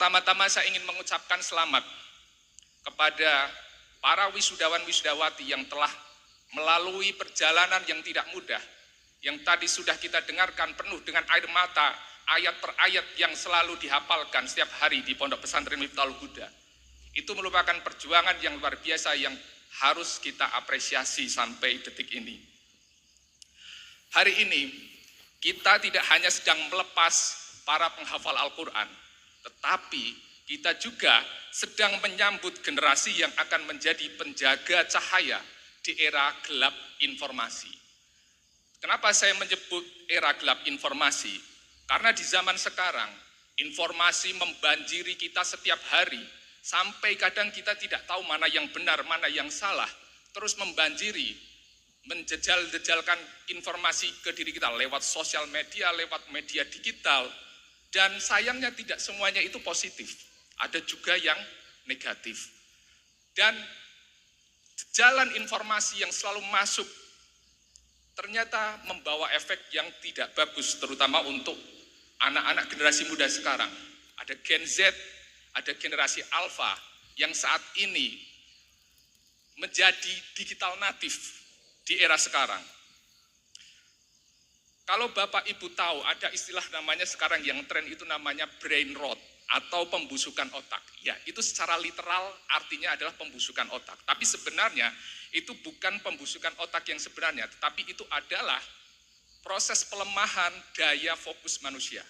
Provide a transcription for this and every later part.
Pertama-tama saya ingin mengucapkan selamat kepada para wisudawan-wisudawati yang telah melalui perjalanan yang tidak mudah, yang tadi sudah kita dengarkan penuh dengan air mata, ayat per ayat yang selalu dihafalkan setiap hari di Pondok Pesantren Miftahul Huda. Itu merupakan perjuangan yang luar biasa yang harus kita apresiasi sampai detik ini. Hari ini kita tidak hanya sedang melepas para penghafal Al-Quran, tetapi kita juga sedang menyambut generasi yang akan menjadi penjaga cahaya di era gelap informasi. Kenapa saya menyebut era gelap informasi? Karena di zaman sekarang, informasi membanjiri kita setiap hari, sampai kadang kita tidak tahu mana yang benar, mana yang salah, terus membanjiri, menjejal-jejalkan informasi ke diri kita lewat sosial media, lewat media digital, dan sayangnya tidak semuanya itu positif, ada juga yang negatif. Dan jalan informasi yang selalu masuk ternyata membawa efek yang tidak bagus, terutama untuk anak-anak generasi muda sekarang. Ada Gen Z, ada generasi Alpha yang saat ini menjadi digital natif di era sekarang. Kalau Bapak Ibu tahu, ada istilah namanya sekarang yang tren itu namanya brain rot atau pembusukan otak. Ya, itu secara literal artinya adalah pembusukan otak. Tapi sebenarnya itu bukan pembusukan otak yang sebenarnya, tetapi itu adalah proses pelemahan daya fokus manusia.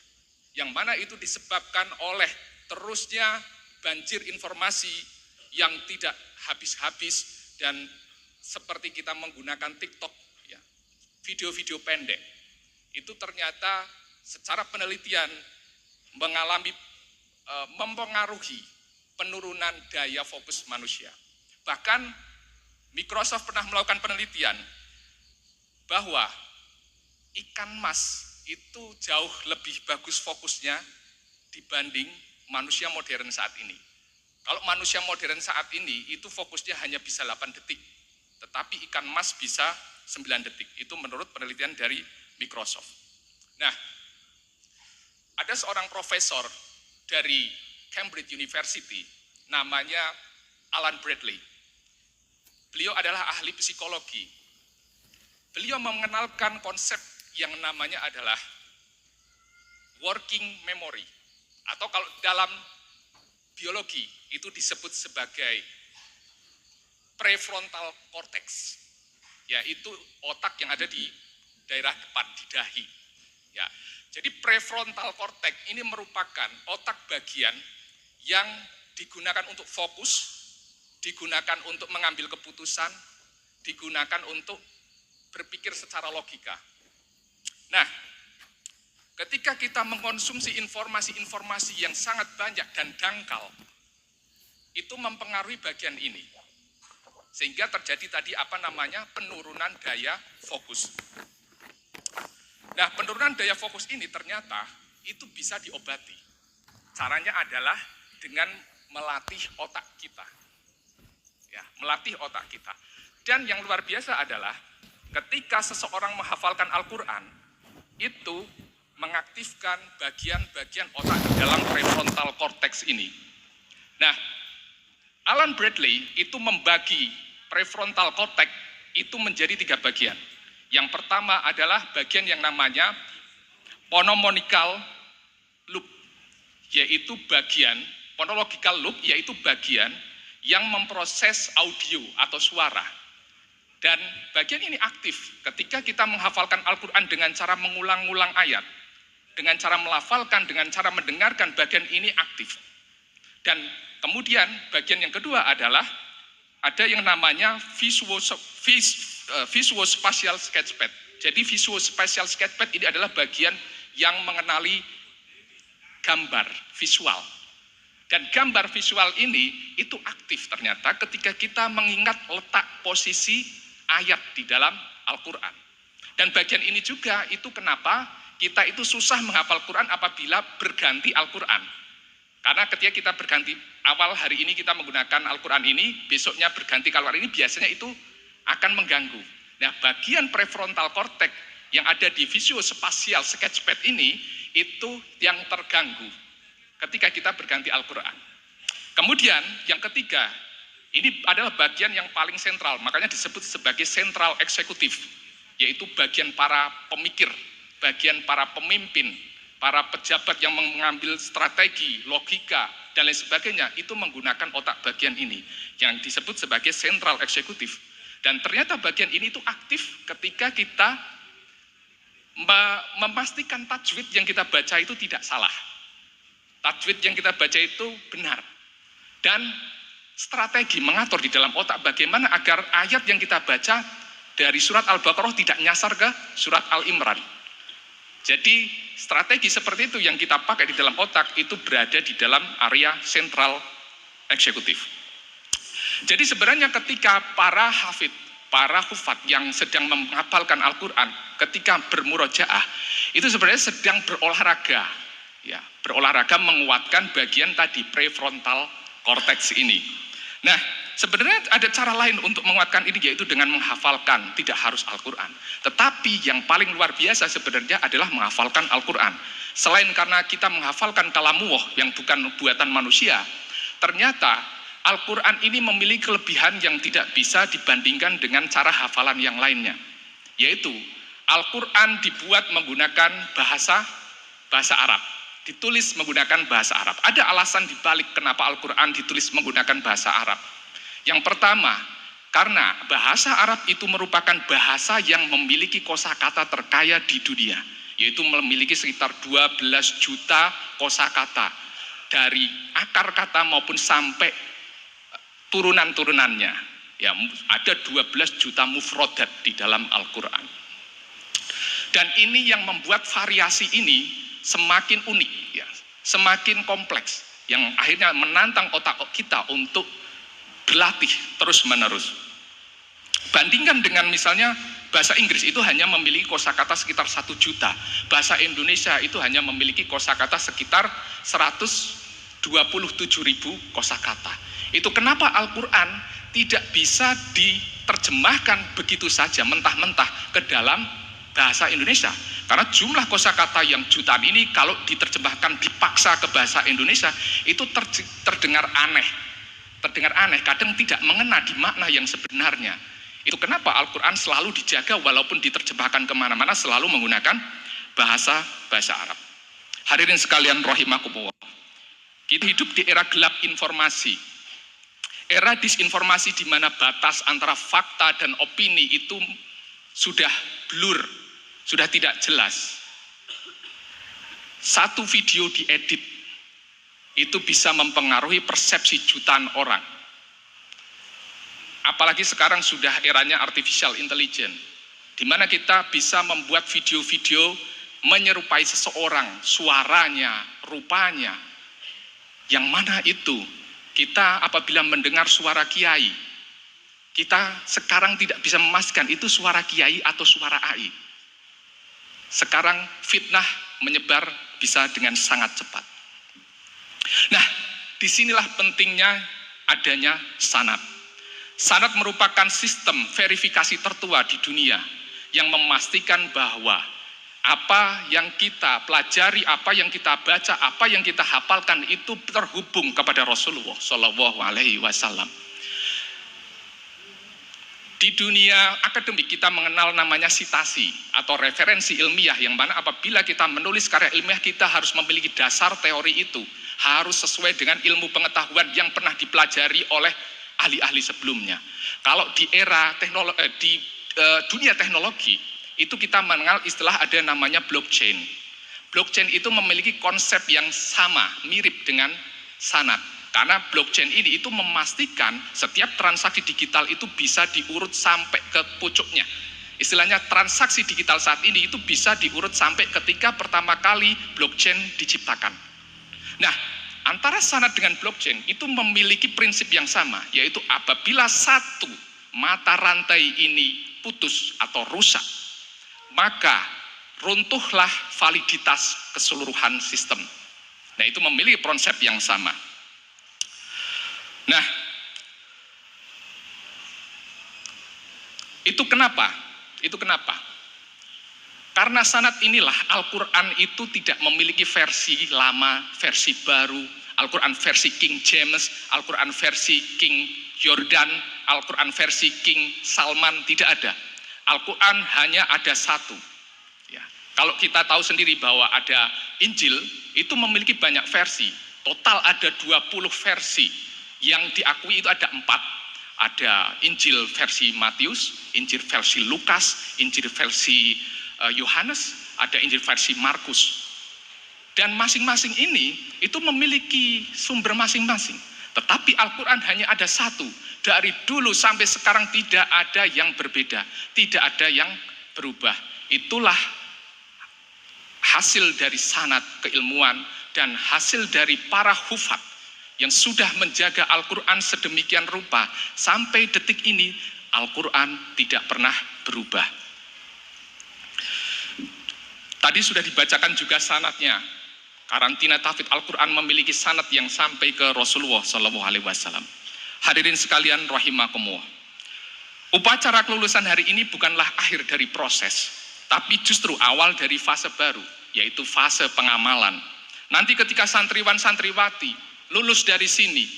Yang mana itu disebabkan oleh terusnya banjir informasi yang tidak habis-habis, dan seperti kita menggunakan TikTok, ya, video-video pendek. Itu ternyata secara penelitian mempengaruhi penurunan daya fokus manusia. Bahkan Microsoft pernah melakukan penelitian bahwa ikan mas itu jauh lebih bagus fokusnya dibanding manusia modern saat ini. Kalau manusia modern saat ini itu fokusnya hanya bisa 8 detik, tetapi ikan mas bisa 9 detik. Itu menurut penelitian dari Microsoft. Nah, ada seorang profesor dari Cambridge University, namanya Alan Bradley. Beliau adalah ahli psikologi. Beliau mengenalkan konsep yang namanya adalah working memory, atau kalau dalam biologi itu disebut sebagai prefrontal cortex, yaitu otak yang ada di daerah depan di dahi. Ya, jadi prefrontal cortex ini merupakan otak bagian yang digunakan untuk fokus, digunakan untuk mengambil keputusan, digunakan untuk berpikir secara logika. Nah, ketika kita mengkonsumsi informasi-informasi yang sangat banyak dan dangkal, itu mempengaruhi bagian ini. Sehingga terjadi tadi penurunan daya fokus. Nah, penurunan daya fokus ini ternyata itu bisa diobati. Caranya adalah dengan melatih otak kita. Ya, melatih otak kita. Dan yang luar biasa adalah ketika seseorang menghafalkan Al-Quran, itu mengaktifkan bagian-bagian otak di dalam prefrontal cortex ini. Nah, Alan Bradley itu membagi prefrontal cortex itu menjadi 3 bagian. Yang pertama adalah bagian yang namanya phonological loop, yaitu bagian phonological loop, yaitu bagian yang memproses audio atau suara. Dan bagian ini aktif ketika kita menghafalkan Al-Quran dengan cara mengulang-ulang ayat, dengan cara melafalkan, dengan cara mendengarkan, bagian ini aktif. Dan kemudian bagian yang kedua adalah ada yang namanya visuospatial sketchpad. Jadi visuospatial sketchpad ini adalah bagian yang mengenali gambar visual. Dan gambar visual ini itu aktif ternyata ketika kita mengingat letak posisi ayat di dalam Al-Quran. Dan bagian ini juga itu kenapa kita itu susah menghafal Quran apabila berganti Al-Quran. Karena ketika kita berganti, awal hari ini kita menggunakan Al-Quran ini, besoknya berganti ke Al-Quran ini, biasanya itu akan mengganggu. Nah, bagian prefrontal cortex yang ada di visuospatial sketchpad ini, itu yang terganggu. ketika kita berganti Al-Quran. Kemudian yang ketiga, ini adalah bagian yang paling sentral, makanya disebut sebagai sentral eksekutif, yaitu bagian para pemikir, bagian para pemimpin, para pejabat yang mengambil strategi, logika, dan lain sebagainya, itu menggunakan otak bagian ini, yang disebut sebagai sentral eksekutif. Dan ternyata bagian ini itu aktif ketika kita memastikan tajwid yang kita baca itu tidak salah. Tajwid yang kita baca itu benar. Dan strategi mengatur di dalam otak bagaimana agar ayat yang kita baca dari surat Al-Baqarah tidak nyasar ke surat Al-Imran. Jadi strategi seperti itu yang kita pakai di dalam otak itu berada di dalam area sentral eksekutif. Jadi sebenarnya ketika para hafid, para hufat yang sedang menghafalkan Al-Quran, ketika bermurojaah, itu sebenarnya sedang berolahraga. Ya, berolahraga menguatkan bagian tadi prefrontal cortex ini. Nah, sebenarnya ada cara lain untuk menguatkan ini, yaitu dengan menghafalkan, tidak harus Al-Quran. Tetapi yang paling luar biasa sebenarnya adalah menghafalkan Al-Quran. Selain karena kita menghafalkan kalamullah yang bukan buatan manusia, ternyata Al-Quran ini memiliki kelebihan yang tidak bisa dibandingkan dengan cara hafalan yang lainnya. Yaitu, Al-Quran dibuat menggunakan bahasa Arab. Ditulis menggunakan bahasa Arab. Ada alasan dibalik kenapa Al-Quran ditulis menggunakan bahasa Arab. Yang pertama, karena bahasa Arab itu merupakan bahasa yang memiliki kosakata terkaya di dunia, yaitu memiliki sekitar 12 juta kosakata dari akar kata maupun sampai turunan-turunannya. Ya, ada 12 juta mufrodat di dalam Al-Quran. Dan ini yang membuat variasi ini semakin unik, ya, semakin kompleks, yang akhirnya menantang otak kita untuk berlatih terus-menerus. Bandingkan dengan misalnya bahasa Inggris itu hanya memiliki kosakata sekitar 1 juta, bahasa Indonesia itu hanya memiliki kosakata sekitar 127.000 kosakata. Itu kenapa Al-Quran tidak bisa diterjemahkan begitu saja mentah-mentah ke dalam bahasa Indonesia. Karena jumlah kosakata yang jutaan ini kalau diterjemahkan dipaksa ke bahasa Indonesia itu terdengar aneh. Terdengar aneh, kadang tidak mengena di makna yang sebenarnya. Itu kenapa Al-Quran selalu dijaga walaupun diterjemahkan kemana-mana selalu menggunakan bahasa Arab. Hadirin sekalian rahimakumullah. Kita hidup di era gelap informasi. Era disinformasi di mana batas antara fakta dan opini itu sudah blur, sudah tidak jelas. Satu video diedit itu bisa mempengaruhi persepsi jutaan orang. Apalagi sekarang sudah eranya artificial intelligence, di mana kita bisa membuat video-video menyerupai seseorang, suaranya, rupanya. Yang mana itu? Kita apabila mendengar suara kiai, kita sekarang tidak bisa memastikan itu suara kiai atau suara AI. Sekarang fitnah menyebar bisa dengan sangat cepat. Nah, disinilah pentingnya adanya sanad. Sanad merupakan sistem verifikasi tertua di dunia yang memastikan bahwa apa yang kita pelajari, apa yang kita baca, apa yang kita hafalkan itu terhubung kepada Rasulullah SAW. Di dunia akademik kita mengenal namanya sitasi atau referensi ilmiah, yang mana apabila kita menulis karya ilmiah kita harus memiliki dasar teori itu, harus sesuai dengan ilmu pengetahuan yang pernah dipelajari oleh ahli-ahli sebelumnya. Kalau di era teknologi, dunia teknologi itu kita mengenal istilah ada namanya blockchain. Blockchain itu memiliki konsep yang sama, mirip dengan sanad. Karena blockchain ini itu memastikan setiap transaksi digital itu bisa diurut sampai ke pucuknya. Istilahnya transaksi digital saat ini itu bisa diurut sampai ketika pertama kali blockchain diciptakan. Nah, antara sanad dengan blockchain itu memiliki prinsip yang sama, yaitu apabila satu mata rantai ini putus atau rusak, maka runtuhlah validitas keseluruhan sistem. Nah, itu memiliki konsep yang sama. Nah, itu kenapa? Karena sanad inilah Al-Quran itu tidak memiliki versi lama, versi baru, Al-Quran versi King James, Al-Quran versi King Jordan, Al-Quran versi King Salman, tidak ada. Al-Quran hanya ada satu. Ya. Kalau kita tahu sendiri bahwa ada Injil, itu memiliki banyak versi. Total ada 20 versi. Yang diakui itu ada 4. Ada Injil versi Matius, Injil versi Lukas, Injil versi Yohanes, ada Injil versi Markus. Dan masing-masing ini itu memiliki sumber masing-masing. Tetapi Al-Quran hanya ada satu. Dari dulu sampai sekarang tidak ada yang berbeda, tidak ada yang berubah. Itulah hasil dari sanad keilmuan dan hasil dari para hufat yang sudah menjaga Al-Quran sedemikian rupa. Sampai detik ini Al-Quran tidak pernah berubah. Tadi sudah dibacakan juga sanadnya. Karantina tahfidz Al-Quran memiliki sanad yang sampai ke Rasulullah SAW. Hadirin sekalian rahimakumullah. Upacara kelulusan hari ini bukanlah akhir dari proses, tapi justru awal dari fase baru, yaitu fase pengamalan. Nanti ketika santriwan-santriwati lulus dari sini,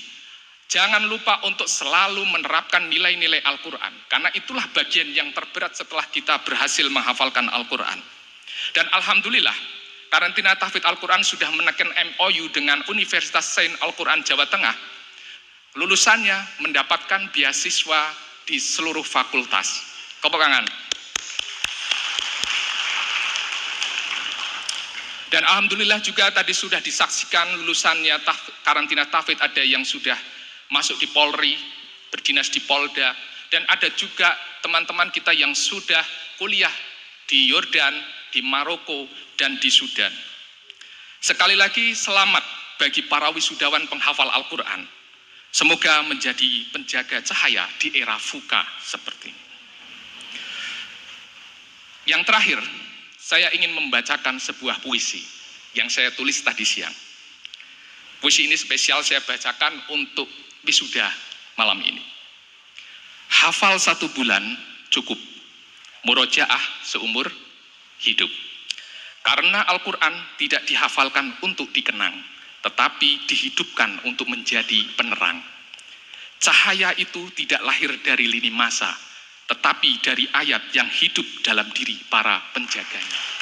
jangan lupa untuk selalu menerapkan nilai-nilai Al-Quran, karena itulah bagian yang terberat setelah kita berhasil menghafalkan Al-Quran. Dan alhamdulillah, karantina tahfidz Al-Quran sudah menekan MOU dengan Universitas Sains Al-Quran Jawa Tengah. Lulusannya mendapatkan beasiswa di seluruh fakultas. Kepegangan. Dan alhamdulillah juga tadi sudah disaksikan lulusannya karantina tahfidz, ada yang sudah masuk di Polri, berdinas di Polda, dan ada juga teman-teman kita yang sudah kuliah di Yordan, di Maroko, dan di Sudan. Sekali lagi selamat bagi para wisudawan penghafal Al-Quran. Semoga menjadi penjaga cahaya di era VUCA seperti ini. Yang terakhir, saya ingin membacakan sebuah puisi yang saya tulis tadi siang. Puisi ini spesial saya bacakan untuk wisuda malam ini. Hafal 1 bulan cukup, murojaah seumur hidup. Karena Al-Quran tidak dihafalkan untuk dikenang, tetapi dihidupkan untuk menjadi penerang. Cahaya itu tidak lahir dari lini masa, tetapi dari ayat yang hidup dalam diri para penjaganya.